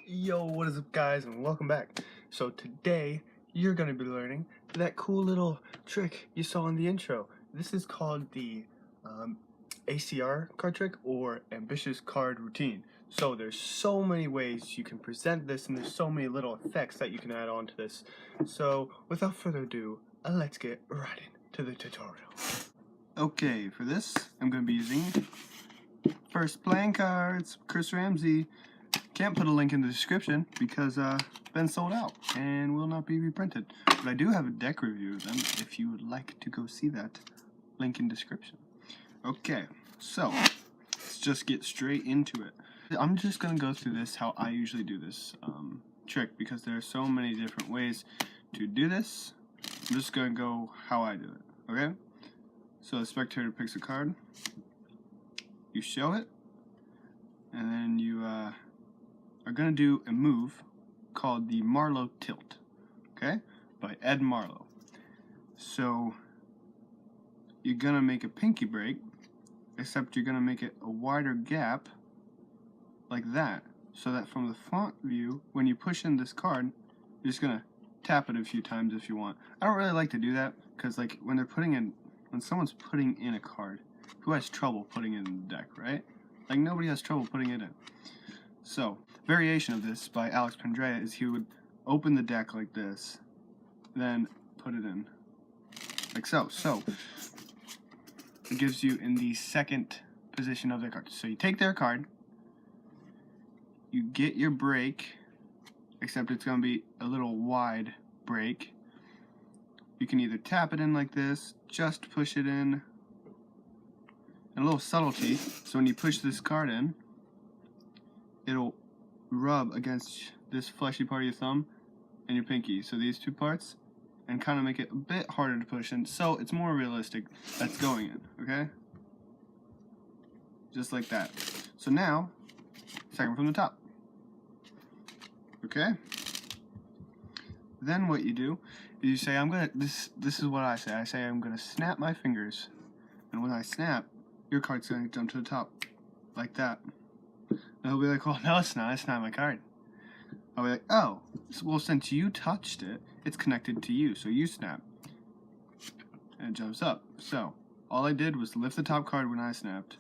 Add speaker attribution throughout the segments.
Speaker 1: Yo, what is up guys, and welcome back. So today, you're going to be learning that cool little trick you saw in the intro. This is called the ACR card trick, or ambitious card routine. So there's so many ways you can present this, and there's so many little effects that you can add on to this. So without further ado, let's get right into the tutorial. Okay, for this, I'm going to be using first playing cards, Chris Ramsey. Can't put a link in the description because it's been sold out and will not be reprinted. But I do have a deck review of them if you would like to go see that. Link in description. Okay, so let's just get straight into it. I'm just going to go through this how I usually do this trick because there are so many different ways to do this. I'm just going to go how I do it, okay? So the spectator picks a card, you show it, and then you are going to do a move called the Marlowe Tilt, okay, by Ed Marlowe. So you're going to make a pinky break, except you're going to make it a wider gap like that, so that from the front view, when you push in this card, you're just going to tap it a few times if you want. I don't really like to do that because, like, when someone's putting in a card, who has trouble putting it in the deck, right? Like, nobody has trouble putting it in. So, variation of this by Alex Pendrea is he would open the deck like this, then put it in, like so. So, it gives you in the second position of their card. So you take their card, you get your break, except it's going to be a little wide break. You can either tap it in like this, just push it in, and a little subtlety, so when you push this card in, it'll rub against this fleshy part of your thumb and your pinky, so these two parts, and kind of make it a bit harder to push in, so it's more realistic that's going in, okay? Just like that. So now, second from the top, okay? Then what you do is you say, this is what I say I'm gonna snap my fingers, and when I snap, your card's gonna jump to the top, like that. And he'll be like, well, no, it's not my card. I'll be like, oh, well, since you touched it, it's connected to you, so you snap. And it jumps up. So, all I did was lift the top card when I snapped,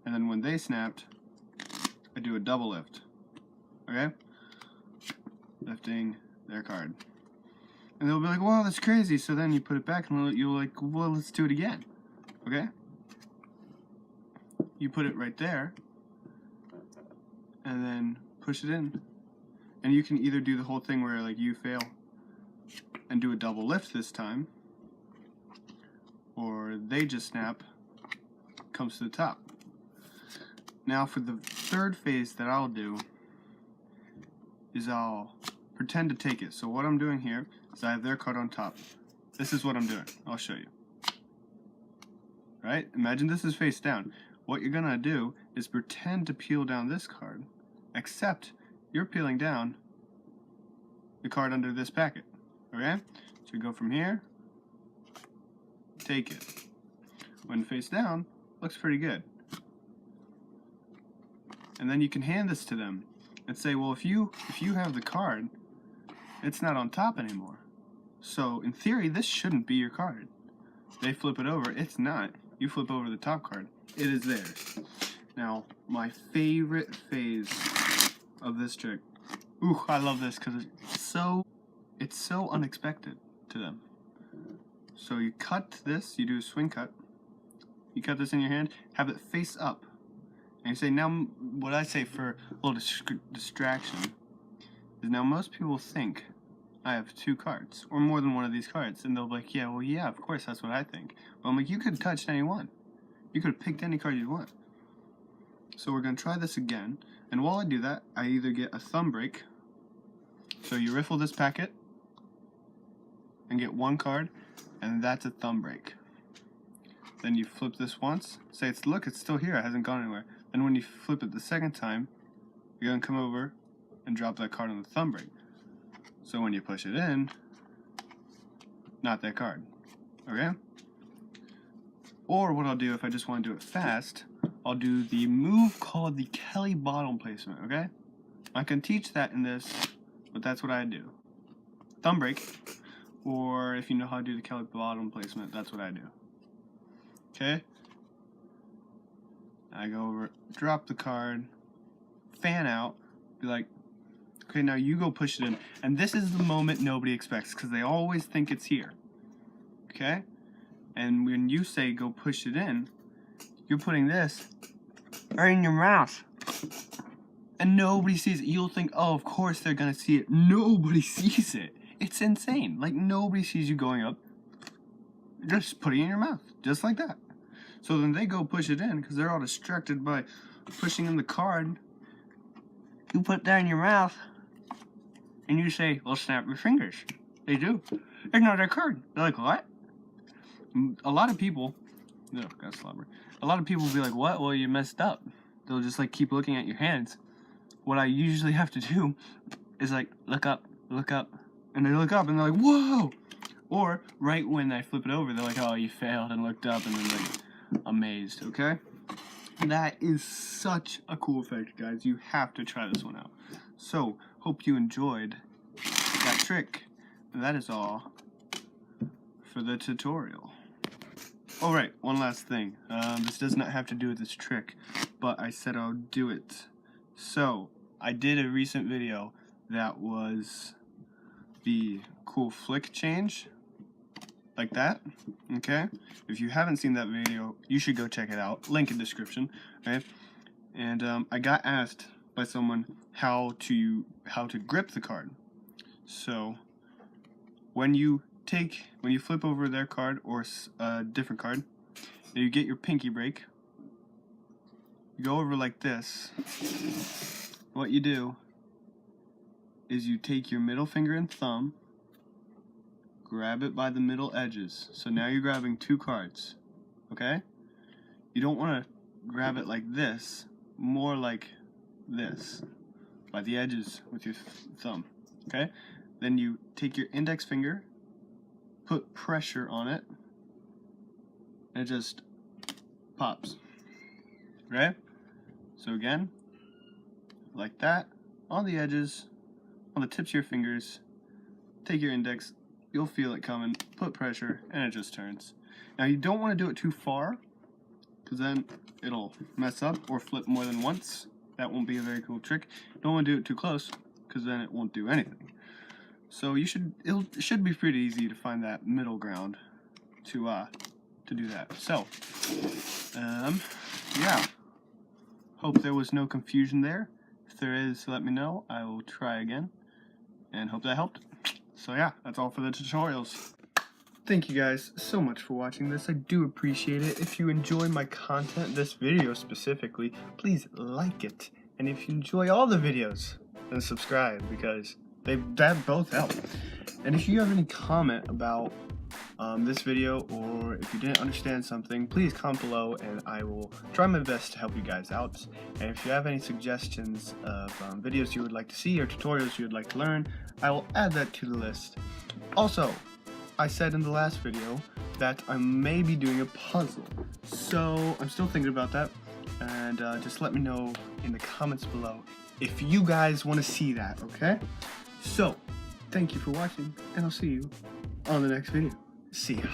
Speaker 1: and then when they snapped, I do a double lift. Okay? Lifting their card. And they'll be like, wow, that's crazy. So then you put it back, and you're like, well, let's do it again. Okay? You put it right there, and then push it in. And you can either do the whole thing where, like, you fail and do a double lift this time, or they just snap, comes to the top. Now for the third phase that I'll do is I'll pretend to take it. So what I'm doing here is I have their card on top. This is what I'm doing. I'll show you. Right? Imagine this is face down. What you're gonna do is pretend to peel down this card, except you're peeling down the card under this packet, okay? So you go from here, take it. When face down, looks pretty good. And then you can hand this to them and say, well, if you have the card, it's not on top anymore. So in theory, this shouldn't be your card. They flip it over, it's not. You flip over the top card, it is theirs. Now, my favorite phase of this trick. Ooh, I love this because it's so unexpected to them. So you cut this, you do a swing cut. You cut this in your hand, have it face up. And you say, now, what I say for a little distraction is now most people think I have two cards, or more than one of these cards. And they'll be like, yeah, well, yeah, of course, that's what I think. But I'm like, you could have touched any one. You could have picked any card you want. So we're going to try this again. And while I do that, I either get a thumb break. So you riffle this packet and get one card, and that's a thumb break. Then you flip this once, say, look, it's still here, it hasn't gone anywhere. Then when you flip it the second time, you're going to come over and drop that card on the thumb break. So when you push it in, not that card. Okay? Or what I'll do if I just want to do it fast, I'll do the move called the Kelly bottom placement, okay? I can teach that in this, but that's what I do. Thumb break, or if you know how to do the Kelly bottom placement, that's what I do. Okay? I go over, drop the card, fan out, be like, okay, now you go push it in. And this is the moment nobody expects, because they always think it's here. Okay? And when you say go push it in, you're putting this right in your mouth. And nobody sees it. You'll think, oh, of course they're gonna see it. Nobody sees it. It's insane. Like, nobody sees you going up. Just put it in your mouth, just like that. So then they go push it in, because they're all distracted by pushing in the card. You put that in your mouth, and you say, well, snap your fingers. They do. It's not their card. They're like, what? A lot of people, no, got slobber. A lot of people will be like, what? Well, you messed up. They'll just like keep looking at your hands. What I usually have to do is like, look up. And they look up and they're like, whoa! Or right when I flip it over, they're like, oh, you failed, and looked up and then like amazed, okay? That is such a cool effect, guys. You have to try this one out. So, hope you enjoyed that trick. That is all for the tutorial. Oh, right, one last thing. This does not have to do with this trick, but I said I'll do it. So, I did a recent video that was the cool flick change, like that, okay? If you haven't seen that video, you should go check it out. Link in description, okay? And I got asked by someone how to grip the card. So, when you flip over their card or a different card, and you get your pinky break, you go over like this. What you do is you take your middle finger and thumb, grab it by the middle edges. So now you're grabbing two cards, okay? You don't want to grab it like this, more like this, by the edges with your thumb, okay? Then you take your index finger, put pressure on it, and it just pops, okay? So again, like that, on the edges, on the tips of your fingers, take your index, you'll feel it coming, put pressure, and it just turns. Now you don't want to do it too far, because then it'll mess up or flip more than once. That won't be a very cool trick. You don't want to do it too close, because then it won't do anything. So it should be pretty easy to find that middle ground to do that. So, yeah. Hope there was no confusion there. If there is, let me know. I will try again, and hope that helped. So yeah, that's all for the tutorials. Thank you guys so much for watching this. I do appreciate it. If you enjoy my content, this video specifically, please like it. And if you enjoy all the videos, then subscribe, because that both help. And if you have any comment about this video, or if you didn't understand something, please comment below and I will try my best to help you guys out. And if you have any suggestions of videos you would like to see or tutorials you would like to learn, I will add that to the list. Also, I said in the last video that I may be doing a puzzle, so I'm still thinking about that, and just let me know in the comments below if you guys want to see that, okay? So, thank you for watching, and I'll see you on the next video. See ya.